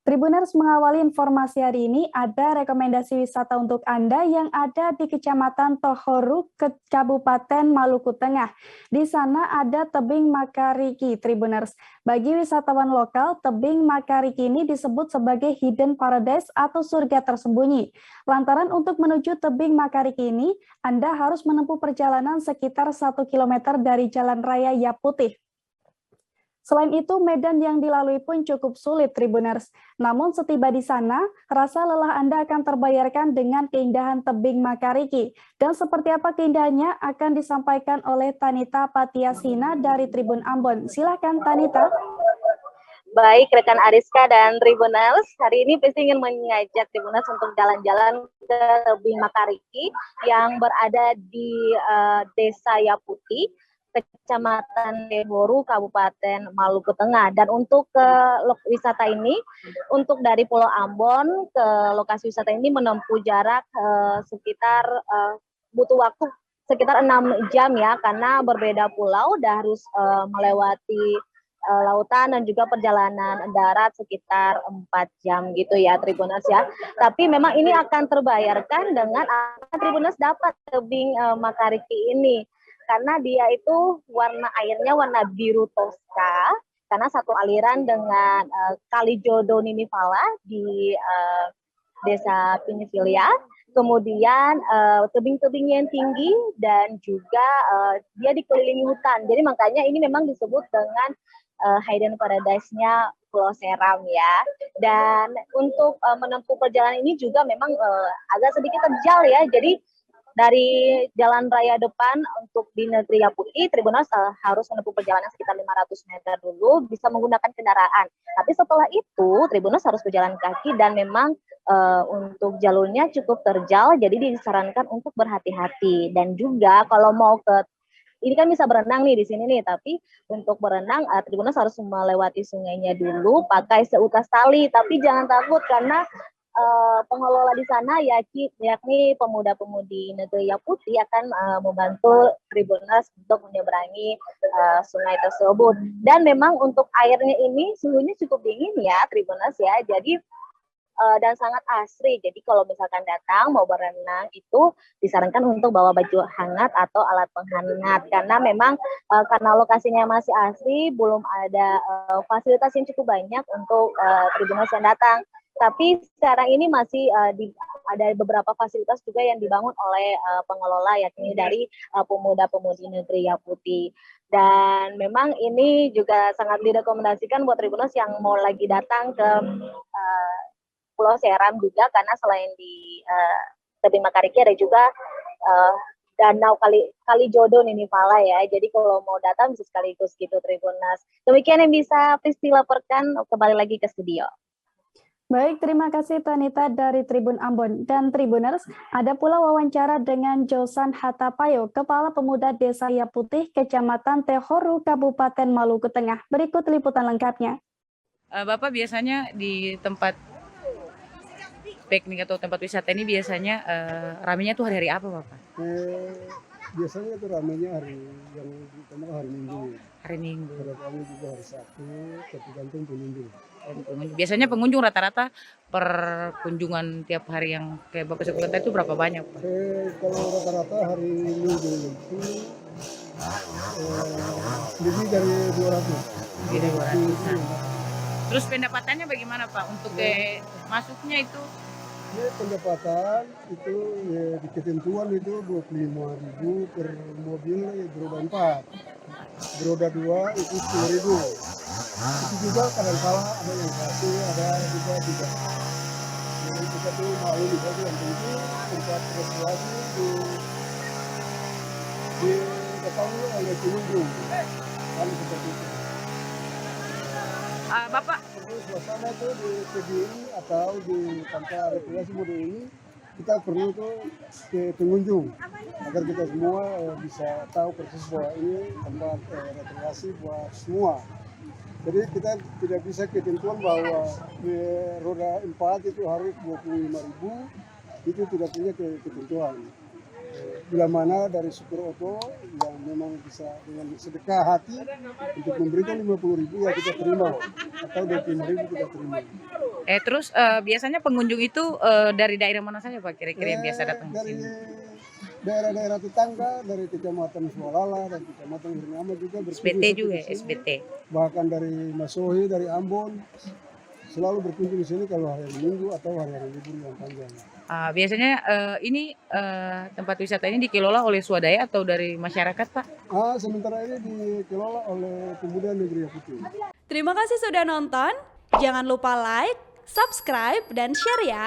Tribuners mengawali informasi hari ini, ada rekomendasi wisata untuk Anda yang ada di Kecamatan Tohoru, Kabupaten Maluku Tengah. Di sana ada Tebing Makariki, Tribuners. Bagi wisatawan lokal, Tebing Makariki ini disebut sebagai hidden paradise atau surga tersembunyi. Lantaran untuk menuju Tebing Makariki ini, Anda harus menempuh perjalanan sekitar 1 km dari Jalan Raya Yaputih. Selain itu, medan yang dilalui pun cukup sulit, Tribuners. Namun setiba di sana, rasa lelah Anda akan terbayarkan dengan keindahan Tebing Makariki. Dan seperti apa keindahannya akan disampaikan oleh Tanita Patiasina dari Tribun Ambon. Silakan Tanita. Baik, rekan Ariska dan Tribuners, hari ini Pesti ingin mengajak Tribuners untuk jalan-jalan ke Tebing Makariki yang berada di Desa Yaputih, Kecamatan Tohoru, Kabupaten Maluku Tengah. Dan untuk ke wisata ini, untuk dari Pulau Ambon ke lokasi wisata ini menempuh jarak sekitar butuh waktu sekitar 6 jam ya, karena berbeda pulau dan harus melewati lautan dan juga perjalanan darat sekitar 4 jam gitu ya, Tribuners ya. Tapi memang ini akan terbayarkan dengan Tribuners dapat Tebing Makariki ini. Karena dia itu warna airnya warna biru toska, karena satu aliran dengan Kali Jodo Ninifala di Desa Pinifilia. Kemudian tebing-tebing yang tinggi dan juga dia dikelilingi hutan. Jadi makanya ini memang disebut dengan hidden paradise-nya Pulau Seram ya. Dan untuk menempuh perjalanan ini juga memang agak sedikit terjal ya. Jadi dari jalan raya depan untuk di Negeri Yaputih, Tribuners harus menempuh perjalanan sekitar 500 meter dulu, bisa menggunakan kendaraan. Tapi setelah itu, Tribuners harus berjalan kaki dan memang untuk jalurnya cukup terjal, jadi disarankan untuk berhati-hati. Dan juga kalau mau ke ini kan bisa berenang nih di sini nih, tapi untuk berenang Tribuners harus melewati sungainya dulu pakai seutas tali, tapi jangan takut karena pengelola di sana yakni pemuda-pemudi Negeri Yaputih akan membantu Tribuners untuk menyeberangi sungai tersebut. Dan memang untuk airnya ini suhunya cukup dingin ya, Tribuners ya. Jadi dan sangat asri. Jadi kalau misalkan datang mau berenang itu disarankan untuk bawa baju hangat atau alat penghangat karena memang karena lokasinya masih asri, belum ada fasilitas yang cukup banyak untuk Tribuners yang datang. Tapi sekarang ini masih ada beberapa fasilitas juga yang dibangun oleh pengelola yakni dari pemuda-pemudi Negeri Yaputih. Dan memang ini juga sangat direkomendasikan buat Tribuners yang mau lagi datang ke Pulau Seram juga, karena selain di Tebing Makariki ada juga Danau Kali Jodo Ninifala ya. Jadi kalau mau datang bisa sekaligus gitu, Tribuners. Demikian yang bisa Pristi laporkan, kembali lagi ke studio. Baik, terima kasih Tanita dari Tribun Ambon. Dan Tribuners, ada pula wawancara dengan Josan Hatapayo, Kepala Pemuda Desa Yaputih, Kecamatan Tohoru, Kabupaten Maluku Tengah. Berikut liputan lengkapnya. Bapak biasanya di tempat piknik atau tempat wisata ini biasanya ramenya tuh hari apa Bapak? Biasanya itu ramenya hari yang utama hari Minggu. Hari Minggu. Ada kami juga hari Sabtu, tergantung pengunjung. Biasanya pengunjung rata-rata per kunjungan tiap hari yang kayak Bapak sebutkan tadi itu berapa banyak Pak? Kalau rata-rata hari Minggu itu lebih dari 200. Lebih dari 200. Terus pendapatannya bagaimana Pak untuk masuknya itu? Pendapatan itu di ketentuan itu 25.000 per mobil beroda 4. Beroda 2 itu 10.000. Itu juga kadang-kala ada yang kasih, ada juga tidak. Jadi kita tuh mau juga yang penting tempat rekreasi di ketahui oleh pengunjung. Kan seperti itu. Bapak Suasana itu di PGI atau di tempat rekreasi mode ini kita perlu tuh ke pengunjung agar kita semua bisa tahu persis bahwa ini tempat rekreasi buat semua. Jadi kita tidak bisa ketentuan bahwa roda 4 itu harus 25.000, itu tidak punya ketentuan. bila mana dari supir oto yang memang bisa dengan sedekah hati untuk memberikan 50.000 ya kita terima, atau 25.000 kita terima. Terus biasanya pengunjung itu dari daerah mana saja Pak kira-kira yang biasa datang ke Dari sini? daerah-daerah tetangga, dari Kecamatan Sualala dan Kecamatan Hurnama juga berkunjung SBT sampai juga di ya, sini. SBT. Bahkan dari Masohi, dari Ambon selalu berkunjung di sini kalau hari Minggu atau hari-hari libur yang panjang. Biasanya ini tempat wisata ini dikelola oleh swadaya atau dari masyarakat Pak? Sementara ini dikelola oleh Pemuda Negeri Putih. Terima kasih sudah nonton. Jangan lupa like, subscribe, dan share ya.